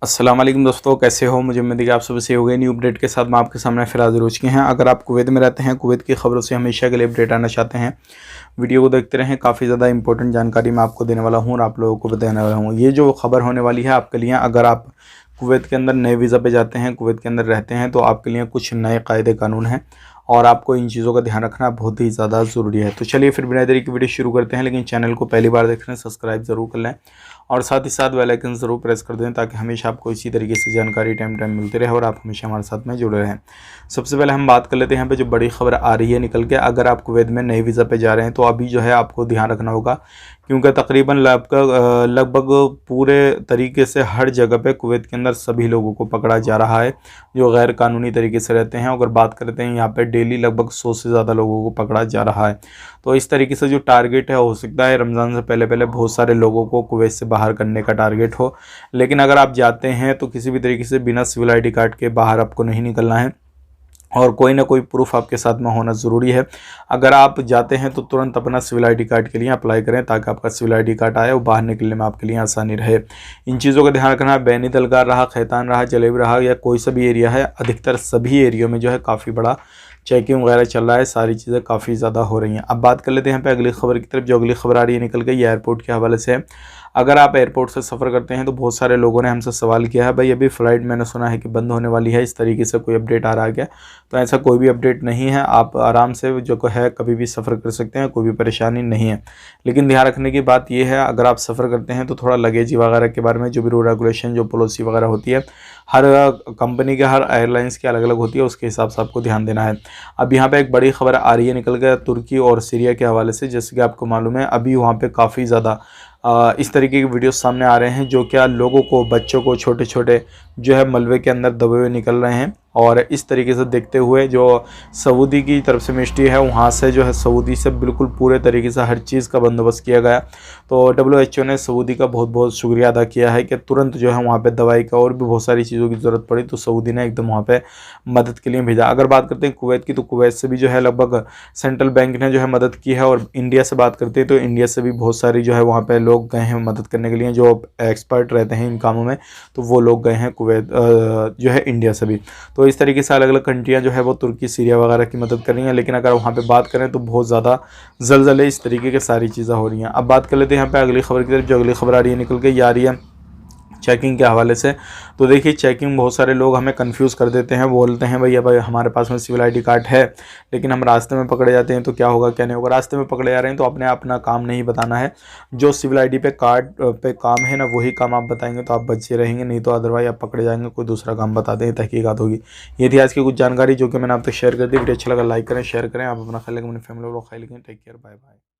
अस्सलाम वालेकुम दोस्तों, कैसे हो। मुझे उम्मीद है कि आप सब सही हो गए। न्यू अपडेट के साथ मैं आपके सामने फिर हाजिर हो चुके हैं। अगर आप कुवैत में रहते हैं, कुवैत की खबरों से हमेशा के लिए अपडेट आना चाहते हैं, वीडियो को देखते रहें। काफ़ी ज़्यादा इंपॉर्टेंट जानकारी मैं आपको देने वाला हूँ और आप लोगों को बताने वाला हूँ। ये जो खबर होने वाली है आपके लिए, अगर आप कुवैत के अंदर नए वीज़ा पे जाते हैं, कुवैत के अंदर रहते हैं, तो आपके लिए कुछ नए कायदे कानून हैं और आपको इन चीज़ों का ध्यान रखना बहुत ही ज़्यादा ज़रूरी है। तो चलिए फिर बिना देरी की वीडियो शुरू करते हैं। लेकिन चैनल को पहली बार देख रहे हैं, सब्सक्राइब ज़रूर कर लें और साथ ही साथ बेल आइकन ज़रूर प्रेस कर दें, ताकि हमेशा आपको इसी तरीके से जानकारी टाइम टाइम मिलती रहे और आप हमेशा हमारे साथ में जुड़े रहें। सबसे पहले हम बात कर लेते हैं यहाँ पे जो बड़ी खबर आ रही है निकल के। अगर आप कुवैत में नए वीज़ा पे जा रहे हैं तो अभी जो है आपको ध्यान रखना होगा, क्योंकि तकरीबन लगभग पूरे तरीके से हर जगह पे कुवैत के अंदर सभी लोगों को पकड़ा जा रहा है जो गैर कानूनी तरीके से रहते हैं। अगर बात करते हैं यहाँ पे डेली लगभग 100 से ज़्यादा लोगों को पकड़ा जा रहा है। तो इस तरीके से जो टारगेट है, हो सकता है रमज़ान से पहले पहले बहुत सारे लोगों को कुवैत से बाहर करने का टारगेट हो। लेकिन अगर आप जाते हैं तो किसी भी तरीके से बिना सिविल आईडी कार्ड के बाहर आपको नहीं निकलना है और कोई ना कोई प्रूफ आपके साथ में होना ज़रूरी है। अगर आप जाते हैं तो तुरंत अपना सिविल आईडी कार्ड के लिए अप्लाई करें, ताकि आपका सिविल आईडी कार्ड आए और बाहर निकलने में आपके लिए आसानी रहे। इन चीज़ों का ध्यान रखना है। बैनी दलगार रहा, खैतान रहा, जलेब रहा, या कोई सा भी एरिया है, अधिकतर सभी एरियो में जो है काफ़ी बड़ा चेकिंग वगैरह चल रहा है। सारी चीज़ें काफ़ी ज़्यादा हो रही हैं। अब बात कर लेते हैं यहाँ पे अगली खबर की तरफ। जो अगली खबर आ रही है निकल गई एयरपोर्ट के हवाले से है। अगर आप एयरपोर्ट से सफ़र करते हैं तो बहुत सारे लोगों ने हमसे सवाल किया है, भाई अभी फ़्लाइट मैंने सुना है कि बंद होने वाली है, इस तरीके से कोई अपडेट आ रहा है क्या। तो ऐसा कोई भी अपडेट नहीं है। आप आराम से जो है कभी भी सफ़र कर सकते हैं, कोई भी परेशानी नहीं है। लेकिन ध्यान रखने की बात यह है, अगर आप सफ़र करते हैं तो थोड़ा लगेज वगैरह के बारे में जो भी रूल रेगुलेशन, जो पॉलिसी वगैरह होती है, हर कंपनी के, हर एयरलाइंस की अलग अलग होती है, उसके हिसाब से आपको ध्यान देना है। अब यहाँ पे एक बड़ी खबर आ रही है निकल गया तुर्की और सीरिया के हवाले से। जैसे कि आपको मालूम है अभी वहाँ पे काफ़ी ज़्यादा इस तरीके के वीडियोस सामने आ रहे हैं, जो क्या लोगों को, बच्चों को, छोटे छोटे जो है मलबे के अंदर दबे हुए निकल रहे हैं। और इस तरीके से देखते हुए जो सऊदी की तरफ से मिनिस्ट्री है, वहाँ से जो है सऊदी से बिल्कुल पूरे तरीके से हर चीज़ का बंदोबस्त किया गया। तो WHO ने सऊदी का बहुत बहुत शुक्रिया अदा किया है कि तुरंत जो है वहाँ पे दवाई का और भी बहुत सारी चीज़ों की ज़रूरत पड़ी तो सऊदी ने एकदम वहाँ पे मदद के लिए भेजा। अगर बात करते हैं कुवैत की, तो कुवैत से भी जो है लगभग सेंट्रल बैंक ने जो है मदद की है। और इंडिया से बात करते हैं तो इंडिया से भी बहुत सारी जो है वहाँ पे लोग गए हैं मदद करने के लिए, जो एक्सपर्ट रहते हैं इन कामों में, तो वो लोग गए हैं कुवैत जो है इंडिया से भी। तो इस तरीके से अलग अलग कंट्रियाँ जो है वो तुर्की, सीरिया वगैरह की मदद कर रही हैं। लेकिन अगर वहाँ पे बात करें तो बहुत ज़्यादा ज़लज़ले, इस तरीके की सारी चीज़ें हो रही हैं। अब बात कर लेते हैं यहाँ पे अगली खबर की तरफ। जो अगली खबर आ रही है निकल के, ये आ रही है चेकिंग के हवाले से। तो देखिए, चेकिंग बहुत सारे लोग हमें कंफ्यूज कर देते हैं, बोलते हैं भैया भाई हमारे पास में सिविल आईडी कार्ड है, लेकिन हम रास्ते में पकड़े जाते हैं तो क्या होगा क्या नहीं होगा। रास्ते में पकड़े जा रहे हैं तो अपने अपना काम नहीं बताना है। जो सिविल आईडी पे कार्ड पे काम है ना, वही काम आप बताएंगे तो आप बचे रहेंगे, नहीं तो अदरवाइज आप पकड़े जाएंगे, कोई दूसरा काम बता दें, तहकीकात होगी। ये थी आज की कुछ जानकारी जो कि मैंने आप तक शेयर कर दी। वीडियो अच्छा लगा लाइक करें, शेयर करें। आप अपना ख्याल रखें, अपनी फैमिली को ख्याल रखें। Take care, bye bye.